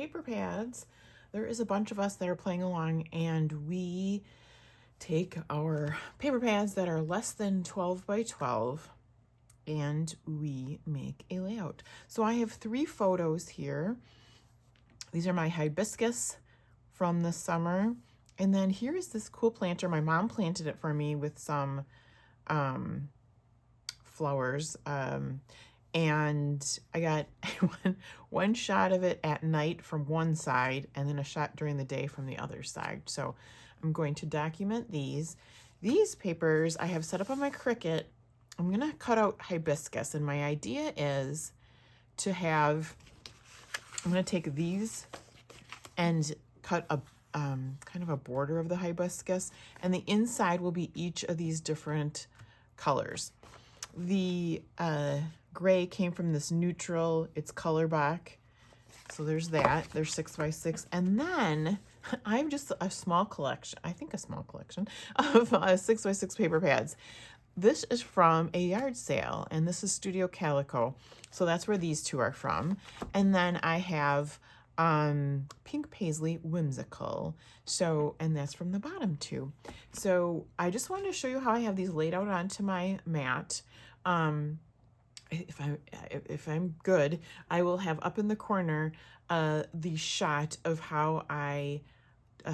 paper pads, there is a bunch of us that are playing along, and we take our paper pads that are less than 12 by 12 and we make a layout. So I have 3 photos here. These are my hibiscus from the summer. And then here is this cool planter. My mom planted it for me with some flowers. And I got one shot of it at night from one side and then a shot during the day from the other side. So I'm going to document these. These papers I have set up on my Cricut. I'm going to cut out hibiscus, and my idea is to have, I'm going to take these and cut a kind of a border of the hibiscus, and the inside will be each of these different colors. The gray came from this neutral, it's color back. So there's that, there's 6 by 6. And then I have just a small collection, I think a small collection of 6 by 6 paper pads. This is from a yard sale, and this is Studio Calico. So that's where these 2 are from. And then I have Pink Paisley Whimsical. So, and that's from the bottom too. So I just wanted to show you how I have these laid out onto my mat. If I'm good, I will have up in the corner the shot of how I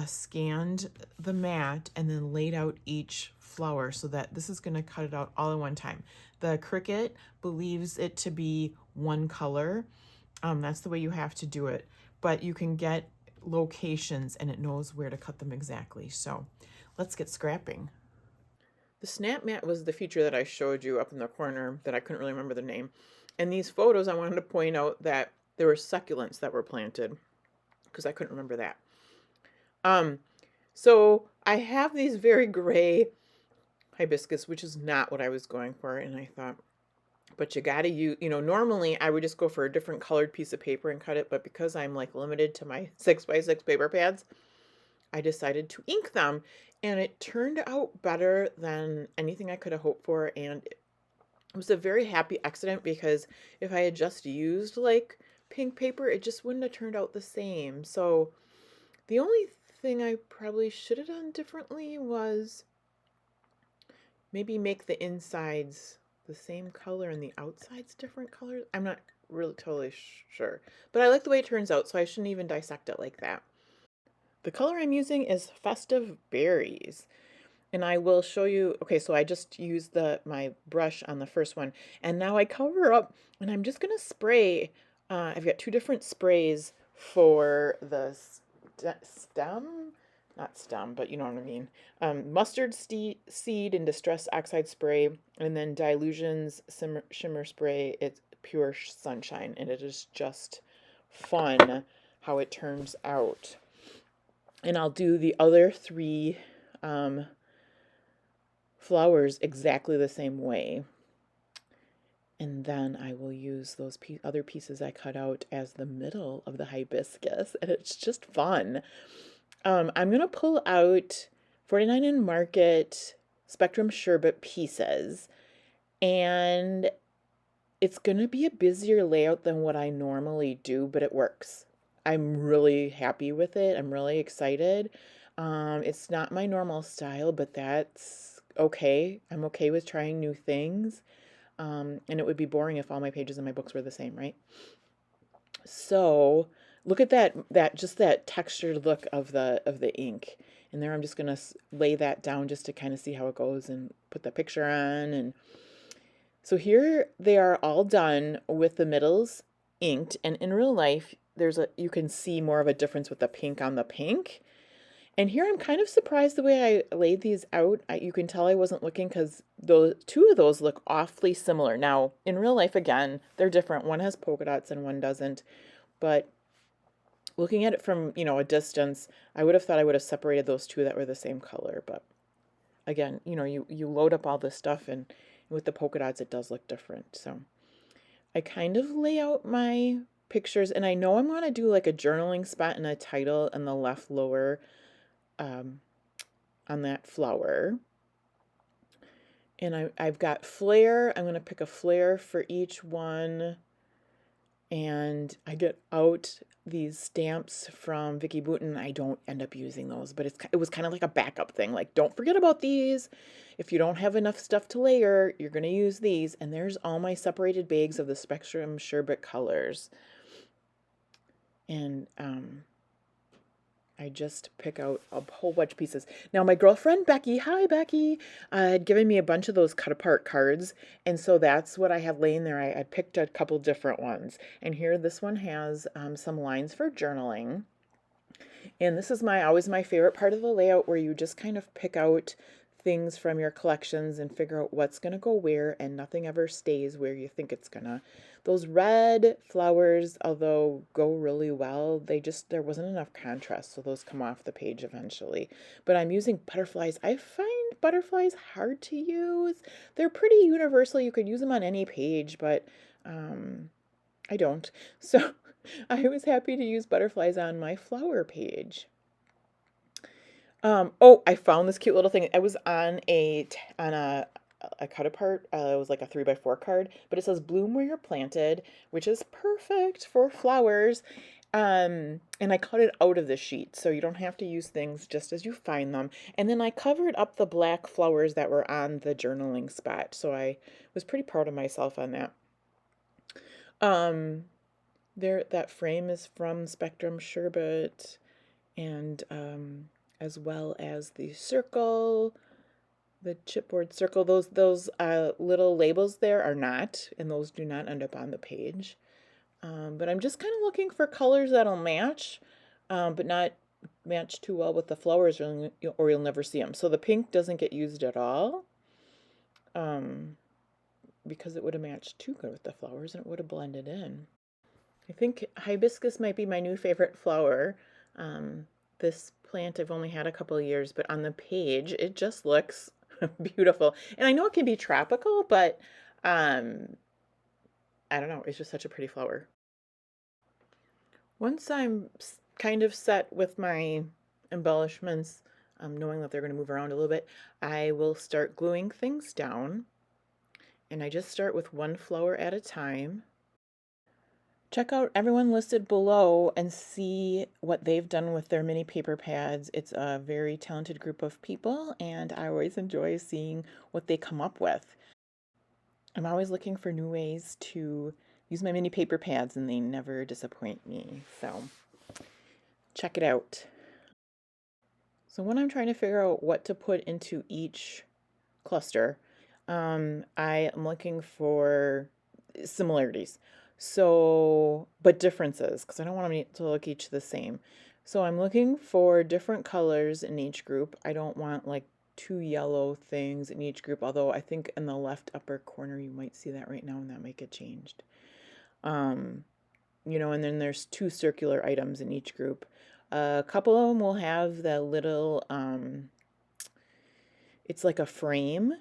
scanned the mat and then laid out each flower, so that this is going to cut it out all at one time. The Cricut believes it to be one color. That's the way you have to do it, but you can get locations and it knows where to cut them exactly. So let's get scrapping. The snap mat was the feature that I showed you up in the corner that I couldn't really remember the name. And these photos, I wanted to point out that there were succulents that were planted because I couldn't remember that. So I have these very gray hibiscus, which is not what I was going for. And I thought, but you gotta use, normally I would just go for a different colored piece of paper and cut it. But because I'm like limited to my 6 by 6 paper pads, I decided to ink them, and it turned out better than anything I could have hoped for. And it was a very happy accident, because if I had just used like pink paper, it just wouldn't have turned out the same. So the only thing I probably should have done differently was maybe make the insides the same color and the outsides different colors. I'm not really totally sure, but I like the way it turns out, so I shouldn't even dissect it like that. The color I'm using is Festive Berries, and I will show you. Okay, so I just used my brush on the first one, and now I cover up, and I'm just gonna spray. I've got 2 different sprays for the stem, not stem, but you know what I mean. Mustard seed and Distress Oxide spray, and then Dylusions shimmer spray. It's Pure Sunshine, and it is just fun how it turns out. And I'll do the other 3 flowers exactly the same way. And then I will use those other pieces I cut out as the middle of the hibiscus. And it's just fun. I'm going to pull out 49 and Market Spectrum Sherbet pieces. And it's going to be a busier layout than what I normally do, but it works. I'm really happy with it. I'm really excited. It's not my normal style, but that's okay. I'm okay with trying new things. And it would be boring if all my pages in my books were the same, right? So look at that textured look of the ink. And there I'm just going to lay that down just to kind of see how it goes and put the picture on. And so here they are all done with the middles inked. And in real life, you can see more of a difference with the pink on the pink. And here I'm kind of surprised the way I laid these out. You can tell I wasn't looking, because those 2 of those look awfully similar. Now, in real life, again, they're different. One has polka dots and one doesn't. But looking at it from, a distance, I would have thought I would have separated those 2 that were the same color. But again, you load up all this stuff, and with the polka dots, it does look different. So I kind of lay out my pictures, and I know I'm going to do like a journaling spot and a title in the left lower on that flower. And I've got flare. I'm going to pick a flare for each one. and I get out these stamps from Vicky Boutin. I don't end up using those, but it was kind of like a backup thing. Like, don't forget about these. If you don't have enough stuff to layer, you're going to use these. And there's all my separated bags of the Spectrum Sherbet colors. And I just pick out a whole bunch of pieces. Now, my girlfriend, Becky, hi, Becky, had given me a bunch of those cut apart cards. And so that's what I had laying there. I picked a couple different ones. And here, this one has some lines for journaling. And this is always my favorite part of the layout, where you just kind of pick out things from your collections and figure out what's going to go where, and nothing ever stays where you think it's gonna. Those red flowers, although go really well, there wasn't enough contrast, so those come off the page eventually. But I'm using butterflies. I find butterflies hard to use. They're pretty universal. You could use them on any page, but I don't. So I was happy to use butterflies on my flower page. Oh, I found this cute little thing. I was on a cut apart. It was like a 3x4 card, but it says "Bloom where you're planted," which is perfect for flowers. And I cut it out of the sheet, so you don't have to use things just as you find them. And then I covered up the black flowers that were on the journaling spot, so I was pretty proud of myself on that. That frame is from Spectrum Sherbet, and as well as the circle, the chipboard circle. Those little labels there are not, and those do not end up on the page. But I'm just kind of looking for colors that'll match, but not match too well with the flowers, or you'll never see them. So the pink doesn't get used at all, because it would have matched too good with the flowers and it would have blended in. I think hibiscus might be my new favorite flower. This plant I've only had a couple of years, but on the page it just looks beautiful. And I know it can be tropical, but I don't know, it's just such a pretty flower. Once I'm kind of set with my embellishments, knowing that they're going to move around a little bit, I will start gluing things down. And I just start with one flower at a time. Check out everyone listed below and see what they've done with their mini paper pads. It's a very talented group of people, and I always enjoy seeing what they come up with. I'm always looking for new ways to use my mini paper pads, and they never disappoint me. So check it out. So when I'm trying to figure out what to put into each cluster, I am looking for similarities. So, but differences, because I don't want them to look each the same. So I'm looking for different colors in each group. I don't want like two yellow things in each group, although I think in the left upper corner you might see that right now, and that might get changed. And then there's two circular items in each group. A couple of them will have the little, it's like a frame.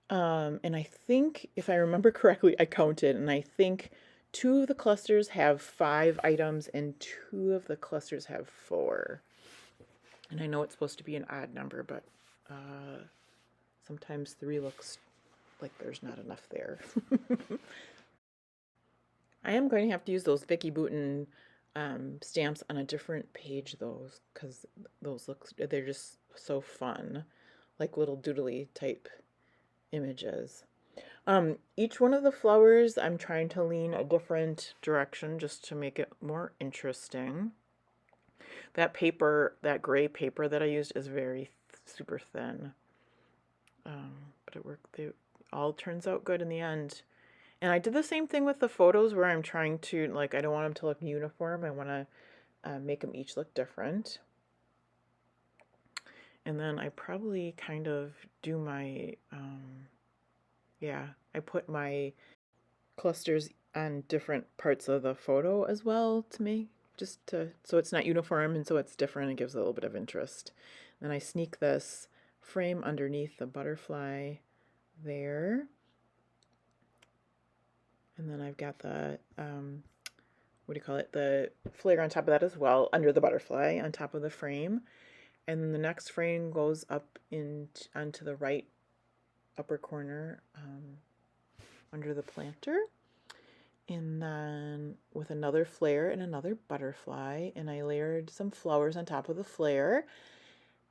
And I think, if I remember correctly, I counted, and I think 2 of the clusters have 5 items and 2 of the clusters have 4. And I know it's supposed to be an odd number, but sometimes 3 looks like there's not enough there. I am going to have to use those Vicky Boutin stamps on a different page, because they're just so fun, like little doodly type images. Each one of the flowers, I'm trying to lean a different direction just to make it more interesting. That gray paper that I used is very super thin. But it worked. It all turns out good in the end. And I did the same thing with the photos, where I'm trying to, I don't want them to look uniform. I want to make them each look different. And then I probably kind of do my, I put my clusters on different parts of the photo as well, so it's not uniform and so it's different and gives a little bit of interest. Then I sneak this frame underneath the butterfly there. And then I've got the, the flare on top of that as well, under the butterfly, on top of the frame. And then the next frame goes up onto the right upper corner, under the planter. And then with another flare and another butterfly, and I layered some flowers on top of the flare,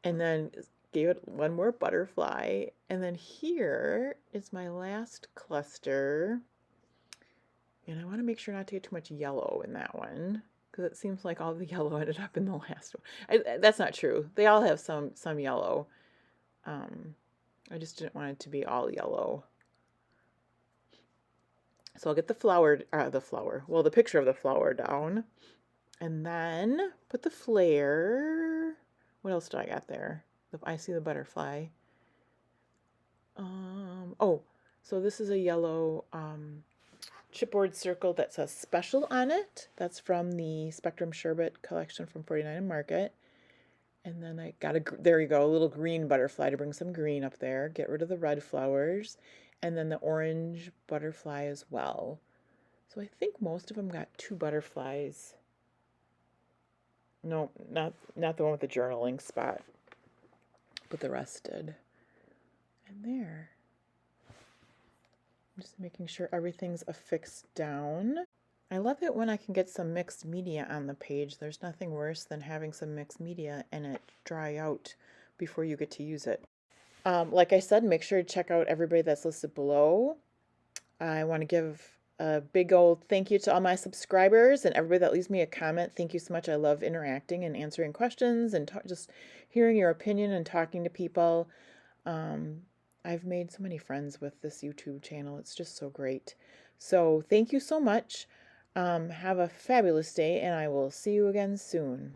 and then gave it one more butterfly. And then here is my last cluster. And I want to make sure not to get too much yellow in that one, because it seems like all the yellow ended up in the last one. That's not true. They all have some yellow. I just didn't want it to be all yellow. So I'll get the picture of the flower down, and then put the flare. What else do I got there? I see the butterfly. Oh, so this is a yellow chipboard circle that says special on it. That's from the Spectrum Sherbet collection from 49 and Market. And then I got there you go, a little green butterfly to bring some green up there. Get rid of the red flowers. And then the orange butterfly as well. So I think most of them got 2 butterflies. No, not the one with the journaling spot, but the rest did. And there. I'm just making sure everything's affixed down. I love it when I can get some mixed media on the page. There's nothing worse than having some mixed media and it dry out before you get to use it. Like I said, make sure to check out everybody that's listed below. I want to give a big old thank you to all my subscribers and everybody that leaves me a comment. Thank you so much. I love interacting and answering questions and just hearing your opinion and talking to people. I've made so many friends with this YouTube channel. It's just so great. So thank you so much. Have a fabulous day, and I will see you again soon.